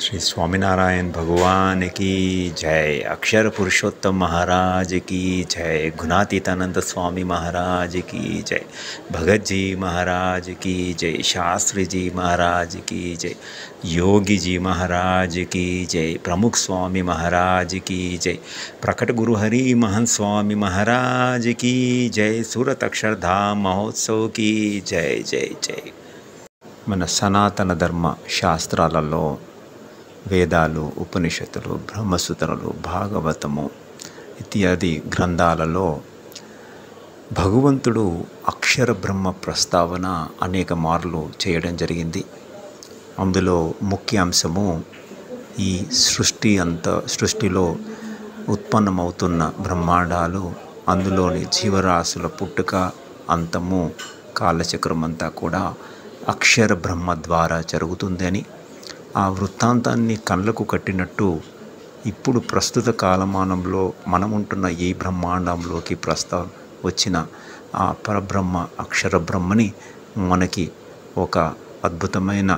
श्री स्वामीनारायण भगवान की जय। अक्षर पुरुषोत्तम महाराज की जय। गुणातीतानंद स्वामी महाराज की जय। भगत जी महाराज की जय। शास्त्री जी महाराज की जय। योगी जी महाराज की जय। प्रमुख स्वामी महाराज की जय। प्रकट गुरु हरि महंत स्वामी महाराज की जय। सूरत अक्षरधाम महोत्सव की जय जय जय। మన సనాతన ధర్మ శాస్త్రాలలో వేదాలు, ఉపనిషత్తులు, బ్రహ్మసూత్రాలు, భాగవతము ఇత్యాది గ్రంథాలలో భగవంతుడు అక్షర బ్రహ్మ ప్రస్తావన అనేక మార్లు చేయడం జరిగింది. అందులో ముఖ్య అంశము ఈ సృష్టిలో ఉత్పన్నమవుతున్న బ్రహ్మాండాలు, అందులోని జీవరాశుల పుట్టుక, అంతము, కాలచక్రం అంతా కూడా అక్షర బ్రహ్మ ద్వారా జరుగుతుందని, ఆ వృత్తాంతాన్ని కళ్ళకు కట్టినట్టు ఇప్పుడు ప్రస్తుత కాలమానంలో మనముంటున్న ఈ బ్రహ్మాండంలోకి వచ్చిన ఆ పరబ్రహ్మ అక్షర బ్రహ్మని మనకి ఒక అద్భుతమైన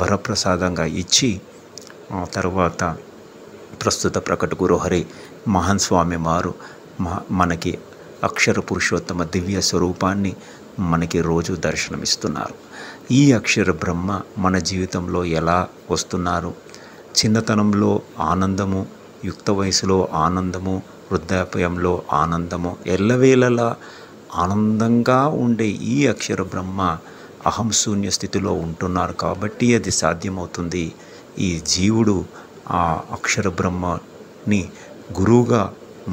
వరప్రసాదంగా ఇచ్చి, ఆ తర్వాత ప్రస్తుత ప్రకట గురు హరి మహాన్ స్వామి వారు మనకి అక్షర పురుషోత్తమ దివ్య స్వరూపాన్ని మనకి రోజు దర్శనమిస్తున్నారు. ఈ అక్షర బ్రహ్మ మన జీవితంలో ఎలా వస్తున్నారు? చిన్నతనంలో ఆనందము, యుక్త వయసులో ఆనందము, వృద్ధాప్యంలో ఆనందము, ఎల్లవేళలా ఆనందంగా ఉండే ఈ అక్షర బ్రహ్మ అహం శూన్య స్థితిలో ఉంటున్నారు కాబట్టి అది సాధ్యమవుతుంది. ఈ జీవుడు ఆ అక్షర బ్రహ్మని గురువుగా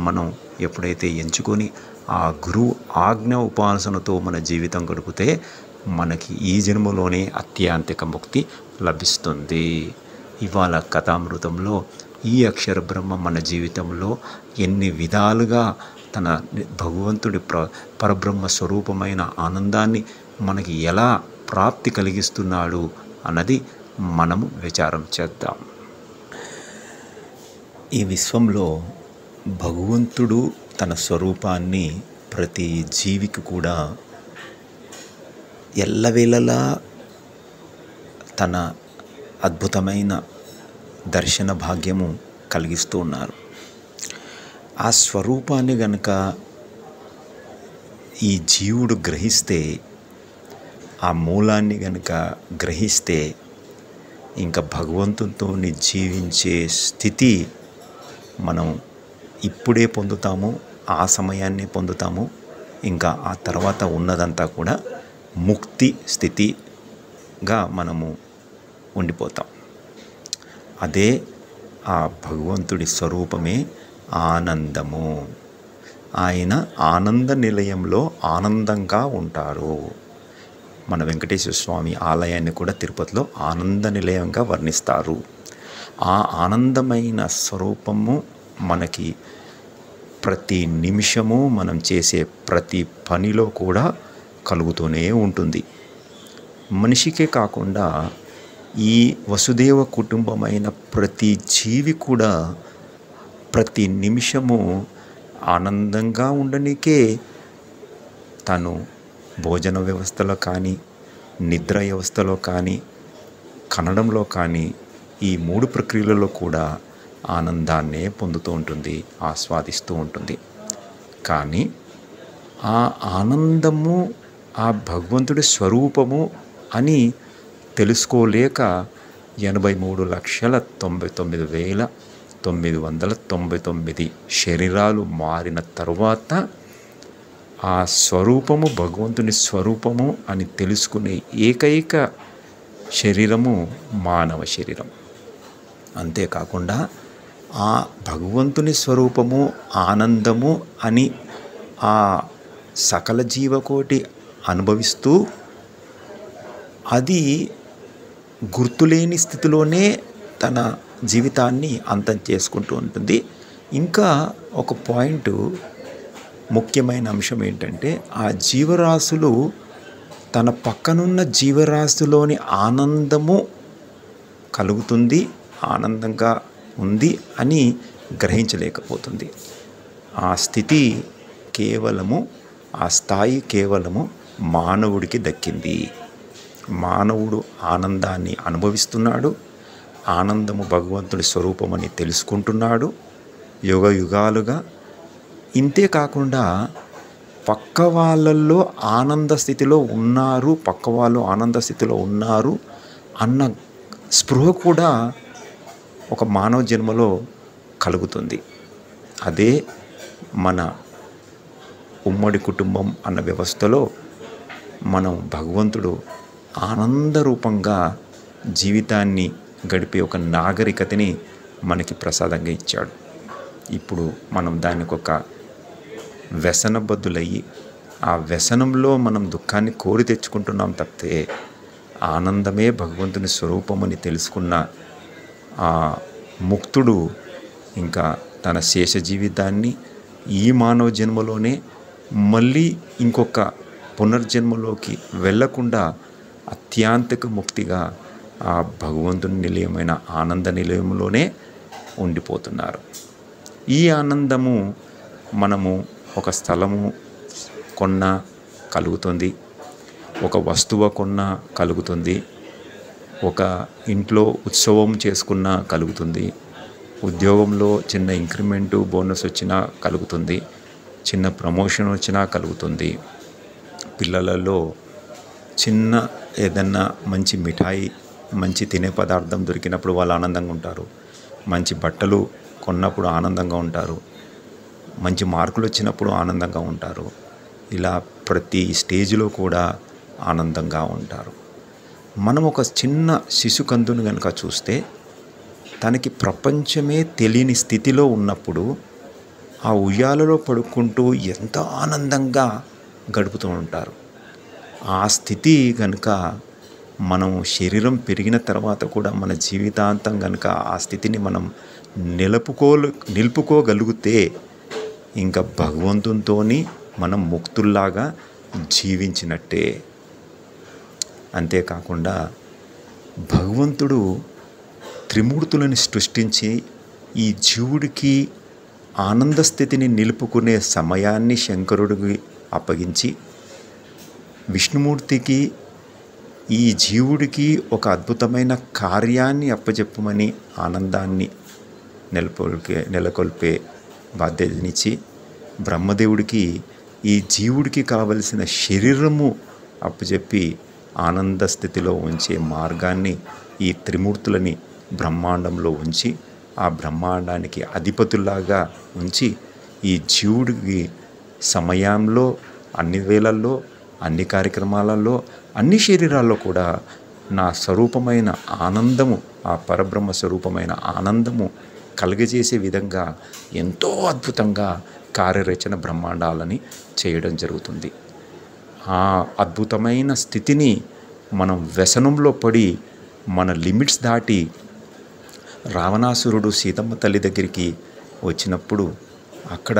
మనం ఎప్పుడైతే ఎంచుకొని ఆ గురువు ఆజ్ఞ ఉపాసనతో మన జీవితం గడిపితే మనకి ఈ జన్మలోనే అత్యాంతిక ముక్తి లభిస్తుంది. ఇవాళ కథామృతంలో ఈ అక్షర బ్రహ్మ మన జీవితంలో ఎన్ని విధాలుగా తన భగవంతుడి పరబ్రహ్మ స్వరూపమైన ఆనందాన్ని మనకి ఎలా ప్రాప్తి కలిగిస్తున్నాడు అన్నది మనము విచారం చేద్దాం. ఈ విశ్వంలో భగవంతుడు తన స్వరూపాన్ని ప్రతి జీవికి కూడా ఎల్లవేళలా తన అద్భుతమైన దర్శన భాగ్యము కలిగిస్తూ ఉన్నారు. ఆ స్వరూపాన్ని గనుక ఈ జీవుడు గ్రహిస్తే, ఆ మూలాన్ని గనుక గ్రహిస్తే ఇంకా భగవంతునితో జీవించే స్థితి మనం ఇప్పుడే పొందుతాము, ఆ సమయాన్ని పొందుతాము. ఇంకా ఆ తర్వాత ఉన్నదంతా కూడా ముక్తి స్థితిగా మనము ఉండిపోతాం. అదే ఆ భగవంతుడి స్వరూపమే ఆనందము. ఆయన ఆనంద నిలయంలో ఆనందంగా ఉంటారు. మన వెంకటేశ్వర స్వామి ఆలయాన్ని కూడా తిరుపతిలో ఆనంద నిలయంగా వర్ణిస్తారు. ఆ ఆనందమైన స్వరూపము మనకి ప్రతి నిమిషము మనం చేసే ప్రతి పనిలో కూడా కలుగుతూనే ఉంటుంది. మనిషికే కాకుండా ఈ వసుదేవ కుటుంబమైన ప్రతి జీవి కూడా ప్రతి నిమిషము ఆనందంగా ఉండనికే తను భోజన వ్యవస్థలో కానీ, నిద్ర వ్యవస్థలో కానీ, కనడంలో కానీ, ఈ 3 ప్రక్రియలలో కూడా ఆనందాన్నే పొందుతూ ఉంటుంది, ఆస్వాదిస్తూ ఉంటుంది. కానీ ఆ ఆనందము ఆ భగవంతుడి స్వరూపము అని తెలుసుకోలేక 83,99,999 శరీరాలు మారిన తరువాత ఆ స్వరూపము భగవంతుని స్వరూపము అని తెలుసుకునే ఏకైక శరీరము మానవ శరీరం. అంతేకాకుండా ఆ భగవంతుని స్వరూపము ఆనందము అని ఆ సకల జీవకోటి అనుభవిస్తూ అది గుర్తులేని స్థితిలోనే తన జీవితాన్ని అంతం చేసుకుంటూ ఉంటుంది. ఇంకా ఒక పాయింట్, ముఖ్యమైన అంశం ఏంటంటే, ఆ జీవరాశులు తన పక్కనున్న జీవరాశిలోని ఆనందము కలుగుతుంది, ఆనందంగా ఉంది అని గ్రహించలేకపోతుంది. ఆ స్థితి కేవలము, ఆ స్థాయి కేవలము మానవుడికి దక్కింది. మానవుడు ఆనందాన్ని అనుభవిస్తున్నాడు. ఆనందము భగవంతుడి స్వరూపమని తెలుసుకుంటున్నాడు యుగ యుగాలుగా. ఇంతే కాకుండా పక్క వాళ్ళల్లో ఆనంద స్థితిలో ఉన్నారు, పక్క వాళ్ళు ఆనంద స్థితిలో ఉన్నారు అన్న స్పృహ కూడా ఒక మానవ జన్మలో కలుగుతుంది. అదే మన ఉమ్మడి కుటుంబం అన్న వ్యవస్థలో మనం భగవంతుడు ఆనంద రూపంగా జీవితాన్ని గడిపే ఒక నాగరికతని మనకి ప్రసాదంగా ఇచ్చాడు. ఇప్పుడు మనం దానికి ఒక వ్యసనబద్ధులయ్యి ఆ వ్యసనంలో మనం దుఃఖాన్ని కోరి తెచ్చుకుంటున్నాం తప్పితే ఆనందమే భగవంతుని స్వరూపమని తెలుసుకున్న ఆ ముక్తుడు ఇంకా తన శేష జీవితాన్ని ఈ మానవ జన్మలోనే మళ్ళీ ఇంకొక పునర్జన్మలోకి వెళ్ళకుండా అత్యాంతిక ముక్తిగా ఆ భగవంతుని నిలయమైన ఆనంద నిలయంలోనే ఉండిపోతున్నారు. ఈ ఆనందము మనము ఒక స్థలము కొన్నా కలుగుతుంది, ఒక వస్తువు కొన్నా కలుగుతుంది, ఒక ఇంట్లో ఉత్సవం చేసుకున్నా కలుగుతుంది, ఉద్యోగంలో చిన్న ఇంక్రిమెంటు బోనస్ వచ్చినా కలుగుతుంది, చిన్న ప్రమోషన్ వచ్చినా కలుగుతుంది, పిల్లలలో చిన్న ఏదన్నా మంచి మిఠాయి మంచి తినే పదార్థం దొరికినప్పుడు వాళ్ళు ఆనందంగా ఉంటారు, మంచి బట్టలు కొన్నప్పుడు ఆనందంగా ఉంటారు, మంచి మార్కులు వచ్చినప్పుడు ఆనందంగా ఉంటారు. ఇలా ప్రతి స్టేజ్లో కూడా ఆనందంగా ఉంటారు. మనం ఒక చిన్న శిశుకందుని కనుక చూస్తే తనకి ప్రపంచమే తెలియని స్థితిలో ఉన్నప్పుడు ఆ ఉయ్యాలలో పడుకుంటూ ఎంత ఆనందంగా గడుపుతూ ఉంటారు. ఆ స్థితి కనుక మనం శరీరం పెరిగిన తర్వాత కూడా మన జీవితాంతం కనుక ఆ స్థితిని మనం నిలుపుకోగలిగితే ఇంకా భగవంతునితోని మనం ముక్తుల్లాగా జీవించినట్టే. అంతేకాకుండా భగవంతుడు త్రిమూర్తులను సృష్టించి ఈ జీవుడికి ఆనంద స్థితిని నిలుపుకునే సమయాన్ని శంకరుడికి అప్పగించి విష్ణుమూర్తికి ఈ జీవుడికి ఒక అద్భుతమైన కార్యాన్ని అప్పచెప్పమని ఆనందాన్ని నెలకొల్పే బాధ్యతనిచ్చి బ్రహ్మదేవుడికి ఈ జీవుడికి కావలసిన శరీరము అప్పచెప్పి ఆనంద స్థితిలో ఉంచే మార్గాన్ని ఈ త్రిమూర్తులని బ్రహ్మాండంలో ఉంచి ఆ బ్రహ్మాండానికి అధిపతుల్లాగా ఉంచి ఈ జీవుడికి సమయంలో అన్ని వేళల్లో అన్ని కార్యక్రమాలలో అన్ని శరీరాల్లో కూడా నా స్వరూపమైన ఆనందము ఆ పరబ్రహ్మ స్వరూపమైన ఆనందము కలుగజేసే విధంగా ఎంతో అద్భుతంగా కార్యరచన బ్రహ్మాండాలని చేయడం జరుగుతుంది. ఆ అద్భుతమైన స్థితిని మనం వ్యసనంలో పడి మన లిమిట్స్ దాటి రావణాసురుడు సీతమ్మ తల్లి దగ్గరికి వచ్చినప్పుడు అక్కడ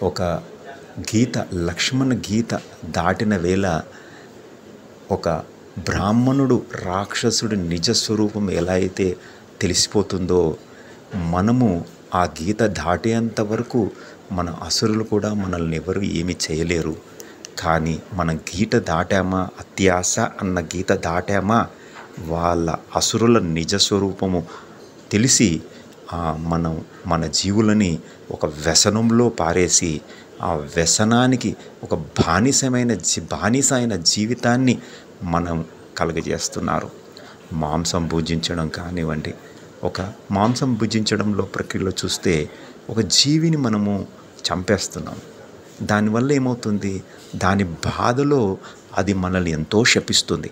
ఒక గీత లక్ష్మణ గీత దాటిన వేళ ఒక బ్రాహ్మణుడు రాక్షసుడి నిజస్వరూపం ఎలా అయితే తెలిసిపోతుందో మనము ఆ గీత దాటేంత వరకు మన అసురులు కూడా మనల్ని ఎవరు ఏమీ చేయలేరు. కానీ మన గీత దాటామా, అత్యాశ అన్న గీత దాటామా, వాళ్ళ అసురుల నిజస్వరూపము తెలిసి మనం మన జీవులని ఒక వ్యసనంలో పారేసి ఆ వ్యసనానికి ఒక బానిస అయిన జీవితాన్ని మనం కలుగజేస్తున్నారు. మాంసం భుజించడం కానివ్వండి, ఒక మాంసం భుజించడంలో ప్రక్రియలో చూస్తే ఒక జీవిని మనము చంపేస్తున్నాం. దానివల్ల ఏమవుతుంది, దాని బాధలో అది మనల్ని ఎంతో శపిస్తుంది.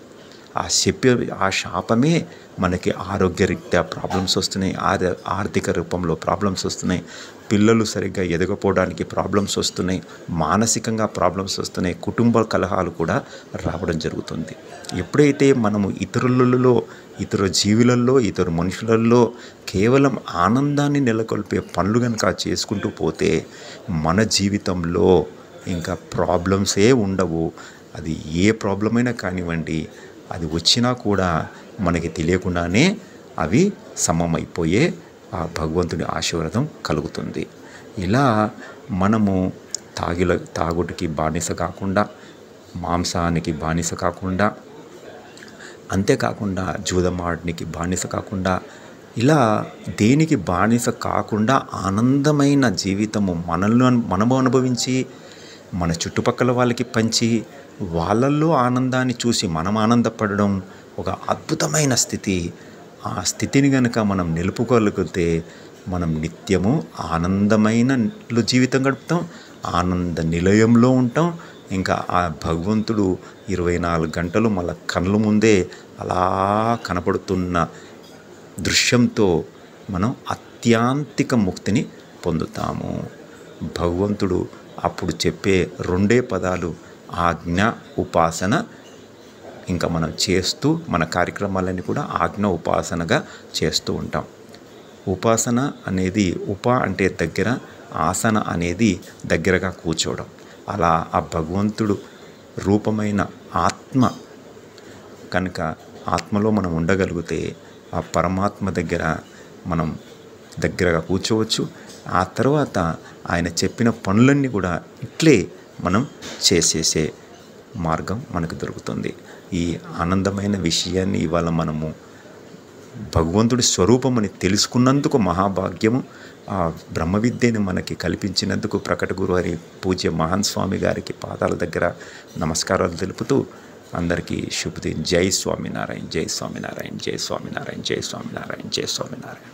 ఆ శాపమే మనకి ఆరోగ్యరీత్యా ప్రాబ్లమ్స్ వస్తున్నాయి, ఆర్థిక రూపంలో ప్రాబ్లమ్స్ వస్తున్నాయి, పిల్లలు సరిగ్గా ఎదగపోవడానికి ప్రాబ్లమ్స్ వస్తున్నాయి, మానసికంగా ప్రాబ్లమ్స్ వస్తున్నాయి, కుటుంబ కలహాలు కూడా రావడం జరుగుతుంది. ఎప్పుడైతే మనము ఇతర జీవులలో ఇతర మనుషులలో కేవలం ఆనందాన్ని నెలకొల్పే పనులు కనుక చేసుకుంటూ పోతే మన జీవితంలో ఇంకా ప్రాబ్లమ్సే ఉండవు. అది ఏ ప్రాబ్లం అయినా కానివ్వండి, అది వచ్చినా కూడా మనకి తెలియకుండానే అవి సమమైపోయే ఆ భగవంతుడి ఆశీర్వాదం కలుగుతుంది. ఇలా మనము తాగుడికి బానిస కాకుండా, మాంసానికి బానిస కాకుండా, అంతేకాకుండా జూదమాడనికి బానిస కాకుండా, ఇలా దేనికి బానిస కాకుండా ఆనందమైన జీవితము మనము అనుభవించి మన చుట్టుపక్కల వాళ్ళకి పంచి వాళ్ళల్లో ఆనందాన్ని చూసి మనం ఆనందపడడం ఒక అద్భుతమైన స్థితి. ఆ స్థితిని గనుక మనం నిలుపుకోగలిగితే మనం నిత్యము ఆనందమైన జీవితం గడుపుతాం, ఆనంద నిలయంలో ఉంటాం. ఇంకా ఆ భగవంతుడు 24 గంటలు మన కళ్ళ ముందే అలా కనపడుతున్న దృశ్యంతో మనం అత్యాంతిక ముక్తిని పొందుతాము. భగవంతుడు అప్పుడు చెప్పే 2 పదాలు ఆజ్ఞ, ఉపాసన. ఇంకా మనం చేస్తూ మన కార్యక్రమాలన్నీ కూడా ఆజ్ఞ ఉపాసనగా చేస్తూ ఉంటాం. ఉపాసన అనేది అంటే దగ్గర, ఆసన అనేది దగ్గరగా కూర్చోవడం. అలా ఆ భగవంతుడు రూపమైన ఆత్మ కనుక ఆత్మలో మనం ఉండగలిగితే ఆ పరమాత్మ దగ్గర మనం దగ్గరగా కూర్చోవచ్చు. ఆ తర్వాత ఆయన చెప్పిన పనులన్నీ కూడా ఇట్లే మనం చేసేసే మార్గం మనకు దొరుకుతుంది. ఈ ఆనందమైన విషయాన్ని ఇవాళ మనము భగవంతుడి స్వరూపమని తెలుసుకున్నందుకు మహాభాగ్యము. ఆ బ్రహ్మ విద్యని మనకి కల్పించినందుకు ప్రకట గురువారి పూజ్య మహాన్ స్వామి గారికి పాదాల దగ్గర నమస్కారాలు తెలుపుతూ అందరికీ శుభోదయం. జై స్వామినారాయణ, జై స్వామినారాయణ, జై స్వామినారాయణ, జై స్వామినారాయణ, జై స్వామినారాయణ.